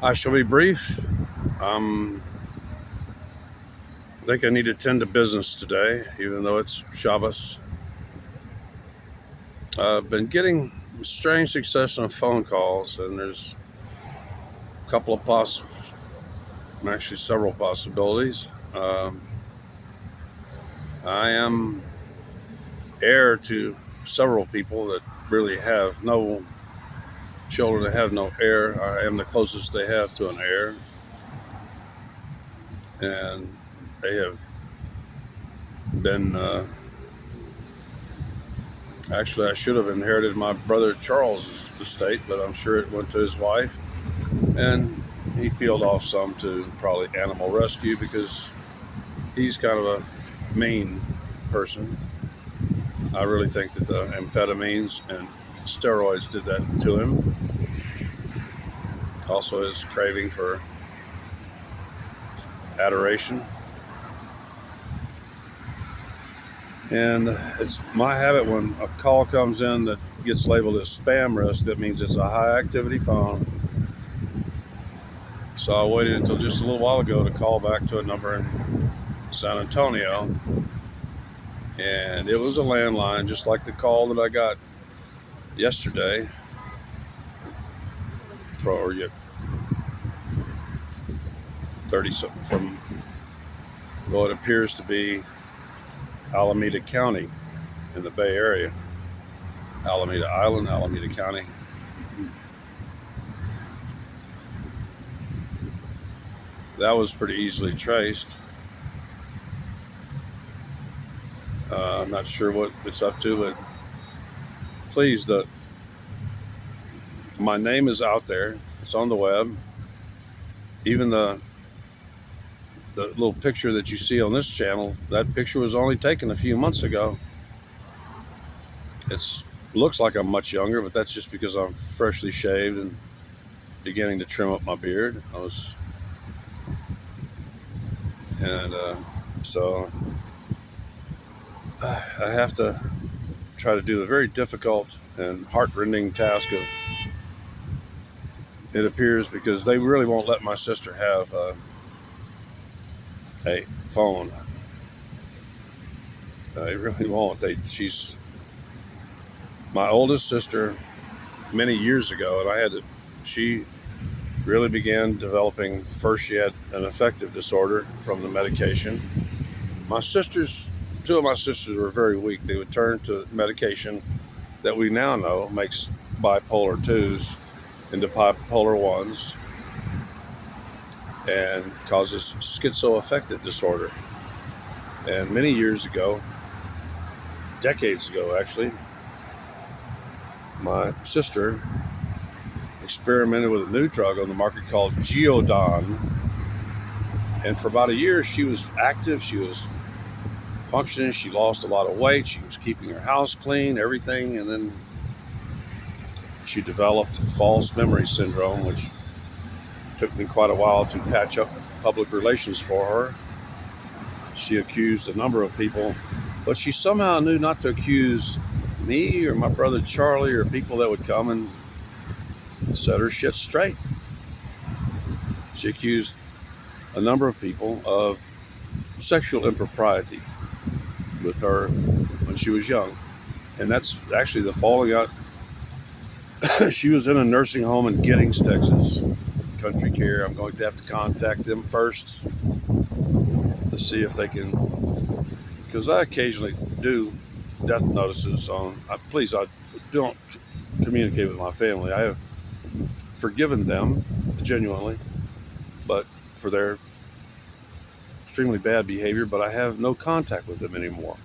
I shall be brief. Um, I think I need to tend to business today, even though it's Shabbos. I've been getting a strange succession of phone calls, and there's a couple of actually several possibilities. I am heir to several people that really have no children that have no heir. I am the closest they have to an heir, and they have been. Actually, I should have inherited my brother Charles's estate, but I'm sure it went to his wife, and he peeled off some to probably animal rescue because he's kind of a mean person. I really think that the amphetamines and steroids did that to him. Also, his craving for adoration. And it's my habit when a call comes in that gets labeled as spam risk, that means it's a high activity phone. So I waited until just a little while ago to call back to a number in San Antonio. And it was a landline, just like the call that I got yesterday, or 30 something from what appears to be Alameda County in the Bay Area. Alameda Island, Alameda County. That was pretty easily traced. I'm not sure what it's up to, but please, my name is out there. It's on the web. Even the little picture that you see on this channel, that picture was only taken a few months ago. It looks like I'm much younger, but that's just because I'm freshly shaved and beginning to trim up my beard. And so I have to try to do the very difficult and heartrending task of, it appears, because they really won't let my sister have a phone. They really won't. She's my oldest sister many years ago, and she really began developing. First, she had an affective disorder from the medication. Two of my sisters were very weak. They would turn to medication that we now know makes bipolar 2s into bipolar 1s and causes schizoaffective disorder. And many years ago, decades ago actually, my sister experimented with a new drug on the market called Geodon. And for about a year, she was active, she was functioning, she lost a lot of weight, she was keeping her house clean, everything. And then she developed false memory syndrome, which took me quite a while to patch up public relations for her. She accused a number of people, but she somehow knew not to accuse me or my brother Charlie or people that would come and set her shit straight. She accused a number of people of sexual impropriety with her when she was young. And that's actually the falling out. She was in a nursing home in Giddings, Texas, Country Care. I'm going to have to contact them first to see if they can, because I occasionally do death notices on. Please, I don't communicate with my family. I have forgiven them genuinely, but for their extremely bad behavior, but I have no contact with them anymore.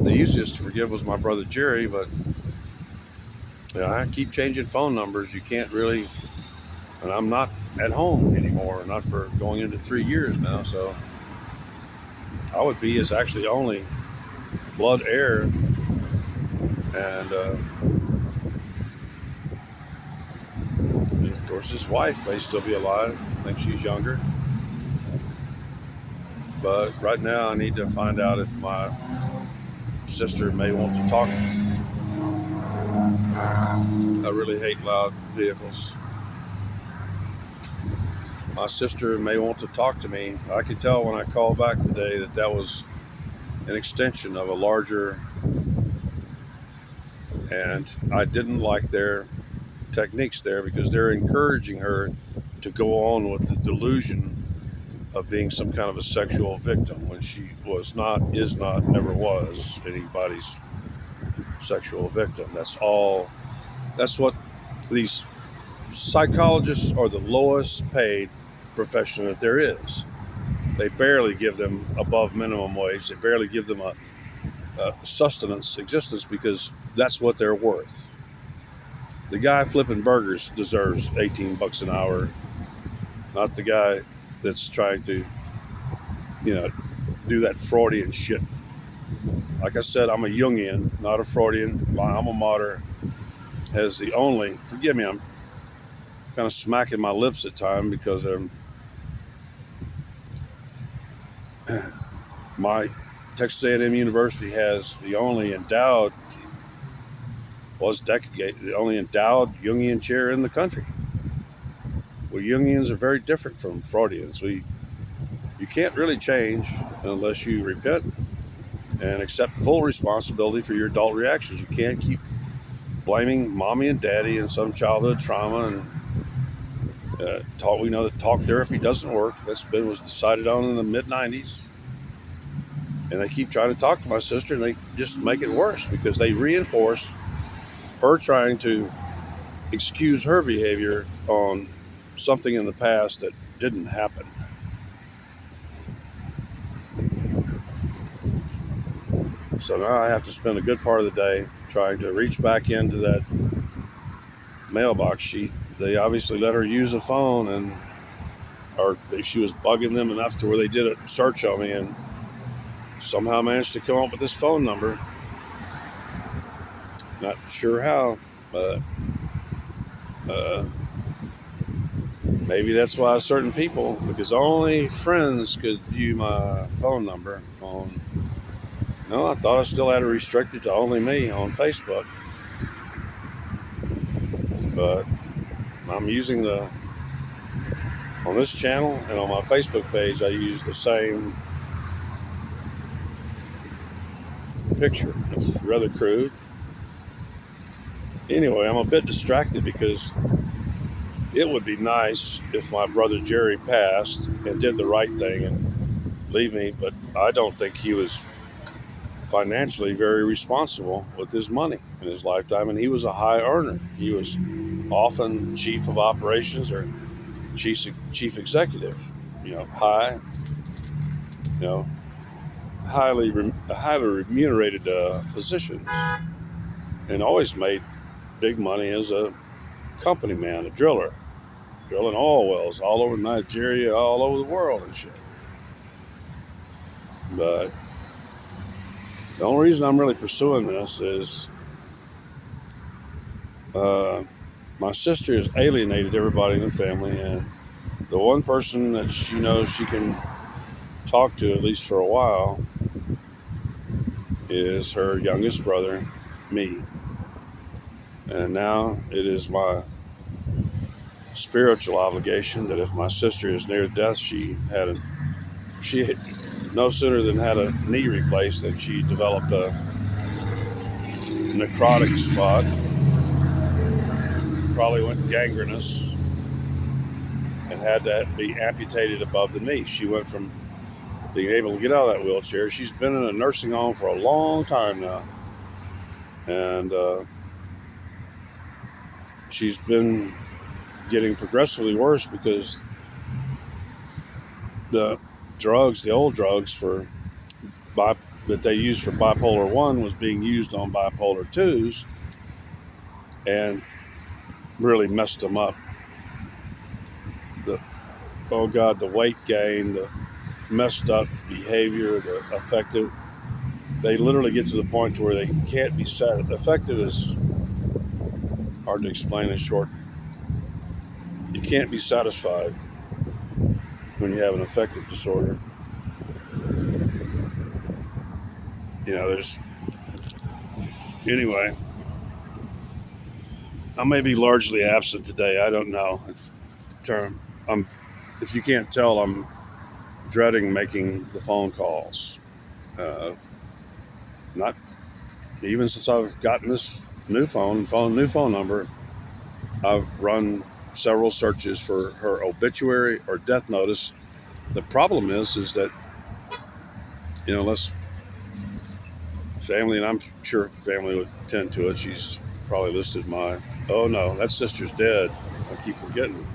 The easiest to forgive was my brother Jerry, but I keep changing phone numbers. You can't really, and I'm not at home anymore, not for going into 3 years now, so I would be his actually only blood heir. And of course, his wife may still be alive. I think she's younger. But right now, I need to find out if my sister may want to talk I really hate loud vehicles. My sister may want to talk to me. I could tell when I called back today that that was an extension of a larger, and I didn't like their techniques there because they're encouraging her to go on with the delusion of being some kind of a sexual victim when she was not, is not, never was anybody's sexual victim. That's all. That's what these psychologists are, the lowest paid profession that there is. They barely give them above minimum wage. They barely give them a sustenance existence because that's what they're worth. The guy flipping burgers deserves 18 bucks an hour, not the guy that's trying to, do that Freudian shit. Like I said, I'm a Jungian, not a Freudian. My alma mater has the only, forgive me, I'm kind of smacking my lips at times because my Texas A&M University has the only endowed, the only endowed Jungian chair in the country. Well, Jungians are very different from Freudians. You can't really change unless you repent and accept full responsibility for your adult reactions. You can't keep blaming mommy and daddy and some childhood trauma and we know that talk therapy doesn't work. Was decided on in the mid-90s. And they keep trying to talk to my sister and they just make it worse because they reinforce her trying to excuse her behavior on something in the past that didn't happen. So now I have to spend a good part of the day trying to reach back into that mailbox sheet. They obviously let her use a phone, or she was bugging them enough to where they did a search on me and somehow managed to come up with this phone number. Not sure how, but maybe that's why certain people, because only friends could view my phone number on. No, I thought I still had it restricted to only me on Facebook. But I'm using on this channel and on my Facebook page, I use the same picture. It's rather crude. Anyway, I'm a bit distracted because it would be nice if my brother Jerry passed and did the right thing and leave me, but I don't think he was financially very responsible with his money in his lifetime, and he was a high earner. He was often chief of operations or chief executive, high, highly remunerated positions, and always made big money as a company man, a driller, drilling oil wells all over Nigeria, all over the world and shit. But the only reason I'm really pursuing this is my sister has alienated everybody in the family, and the one person that she knows she can talk to, at least for a while, is her youngest brother, me. And now it is my spiritual obligation that if my sister is near death, she had no sooner than had a knee replaced than she developed a necrotic spot, probably went gangrenous, and had to be amputated above the knee. She went from being able to get out of that wheelchair. She's been in a nursing home for a long time now, and she's been getting progressively worse because the old drugs that they used for bipolar 1 was being used on bipolar 2s and really messed them up. The weight gain, the messed up behavior, the affective. They literally get to the point to where they can't be satisfied. Affective is hard to explain in short. You can't be satisfied when you have an affective disorder. Anyway, I may be largely absent today. I don't know. I'm, if you can't tell, I'm dreading making the phone calls. Uh, not even since I've gotten this new phone number. I've run several searches for her obituary or death notice. The problem is that unless family, and I'm sure family would tend to it. She's probably listed my. Oh no, that sister's dead. I keep forgetting.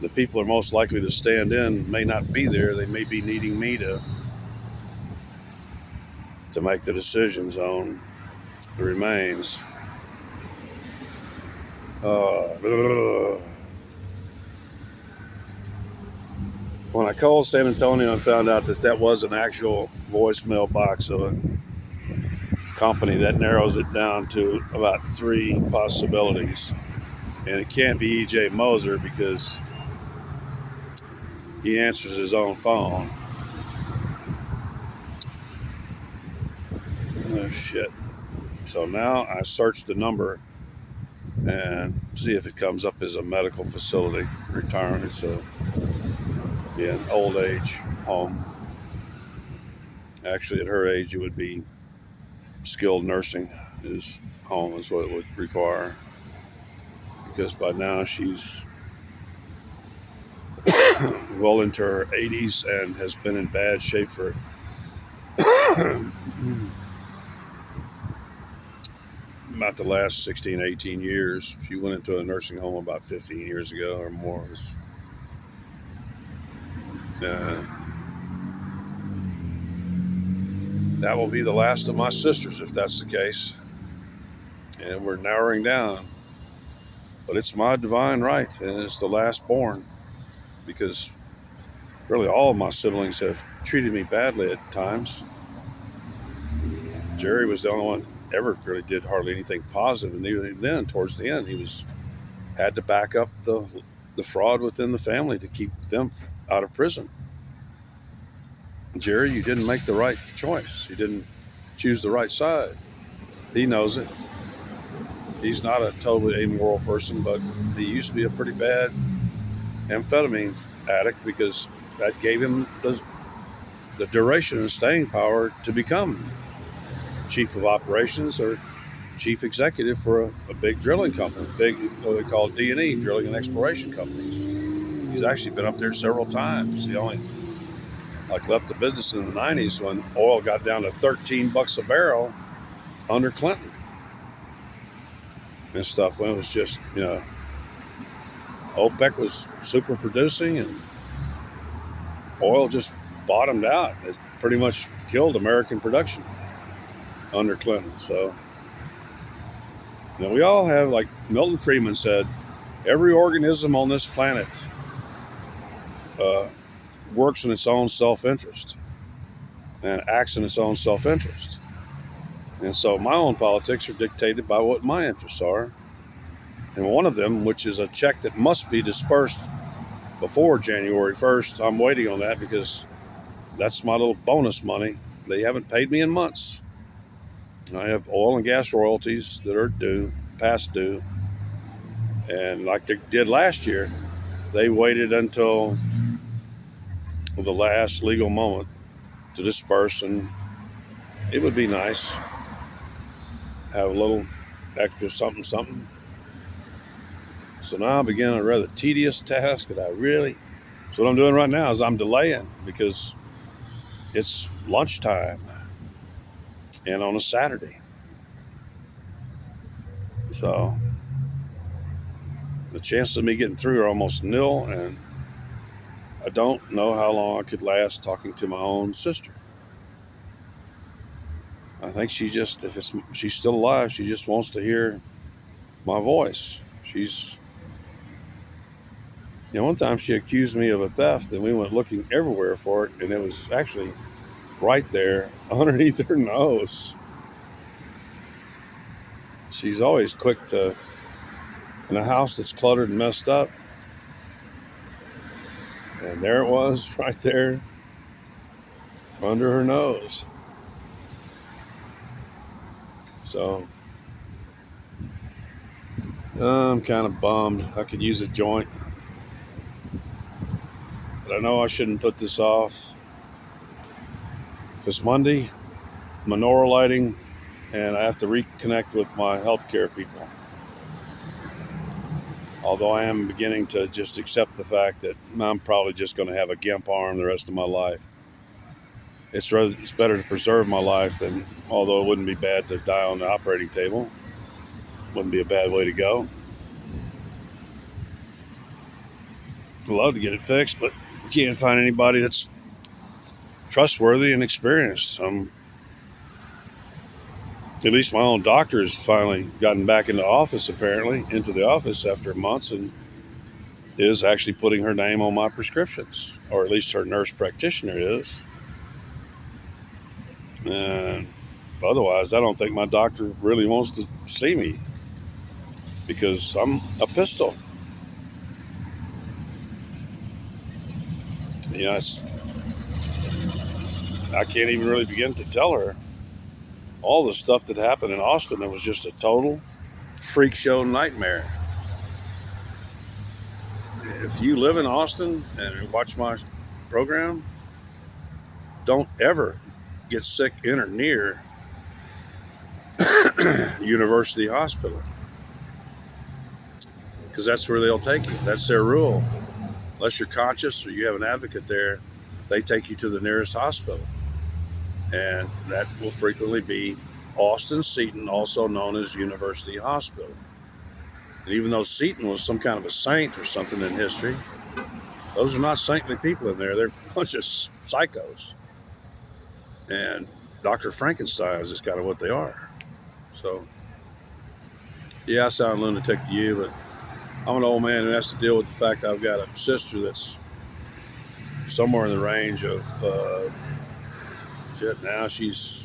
The people are most likely to stand in may not be there. They may be needing me to make the decisions on the remains. When I called San Antonio and found out that was an actual voicemail box of a company, that narrows it down to about 3 possibilities. And it can't be E.J. Moser because he answers his own phone. Oh, shit. So now I search the number and see if it comes up as a medical facility, retirement. It's an old age home. Actually, at her age, it would be skilled nursing. His home is what it would require, because by now she's well into her 80s and has been in bad shape for about the last 16, 18 years. She went into a nursing home about 15 years ago or more. Uh, that will be the last of my sisters if that's the case. And we're narrowing down. But it's my divine right, and it's the last born, because really all of my siblings have treated me badly at times. Jerry was the only one ever really did hardly anything positive, and even then, towards the end, he had to back up the fraud within the family to keep them out of prison. Jerry, you didn't make the right choice. You didn't choose the right side. He knows it. He's not a totally amoral person, but he used to be a pretty bad amphetamine addict, because that gave him the duration and staying power to become chief of operations or chief executive for a big drilling company, big what they call D&E, drilling and exploration companies. He's actually been up there several times. He only left the business in the 90s when oil got down to $13 a barrel under Clinton and stuff. When it was just OPEC was super producing and oil just bottomed out. It pretty much killed American production under Clinton. So we all have, like Milton Friedman said, every organism on this planet works in its own self-interest and acts in its own self-interest. And so my own politics are dictated by what my interests are. And one of them, which is a check that must be dispersed before January 1st, I'm waiting on that because that's my little bonus money. They haven't paid me in months. I have oil and gas royalties that are due, past due. And like they did last year, they waited until the last legal moment to disperse, and it would be nice have a little extra something. So now I begin a rather tedious task so what I'm doing right now is I'm delaying because it's lunchtime and on a Saturday. So the chances of me getting through are almost nil, and I don't know how long I could last talking to my own sister. I think if she's still alive, she just wants to hear my voice. One time she accused me of a theft, and we went looking everywhere for it, and it was actually right there underneath her nose. She's always quick in a house that's cluttered and messed up. And there it was right there under her nose. So I'm kind of bummed. I could use a joint, but I know I shouldn't put this off because Monday, menorah lighting, and I have to reconnect with my healthcare people. Although I am beginning to just accept the fact that I'm probably just going to have a gimp arm the rest of my life. It's better to preserve my life than, although it wouldn't be bad to die on the operating table. Wouldn't be a bad way to go. I'd love to get it fixed, but can't find anybody that's trustworthy and experienced. At least my own doctor has finally gotten back into the office after months, and is actually putting her name on my prescriptions, or at least her nurse practitioner is. And otherwise, I don't think my doctor really wants to see me because I'm a pistol. You know, I can't even really begin to tell her all the stuff that happened in Austin. It was just a total freak show nightmare. If you live in Austin and watch my program, don't ever get sick in or near University Hospital, because that's where they'll take you. That's their rule. Unless you're conscious or you have an advocate there, they take you to the nearest hospital. And that will frequently be Austin Seton, also known as University Hospital. And even though Seton was some kind of a saint or something in history, those are not saintly people in there. They're a bunch of psychos. And Dr. Frankenstein is just kind of what they are. So, yeah, I sound lunatic to you, but I'm an old man who has to deal with the fact that I've got a sister that's somewhere in the range of, now she's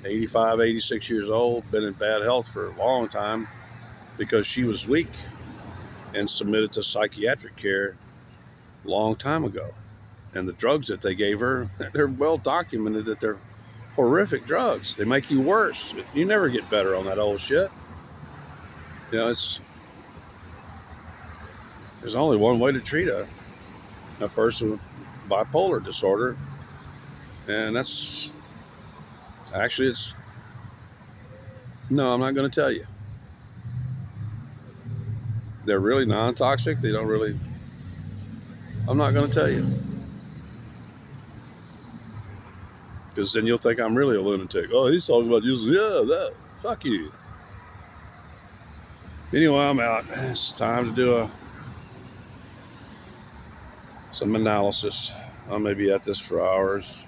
85, 86 years old, been in bad health for a long time because she was weak and submitted to psychiatric care a long time ago. And the drugs that they gave her, they're well documented that they're horrific drugs. They make you worse. You never get better on that old shit. You know, there's only one way to treat a person with bipolar disorder, and that's actually, no, I'm not going to tell you. They're really non-toxic. I'm not going to tell you, because then you'll think I'm really a lunatic. Oh, he's talking about using, that. Fuck you. Anyway, I'm out. It's time to do some analysis. I may be at this for hours.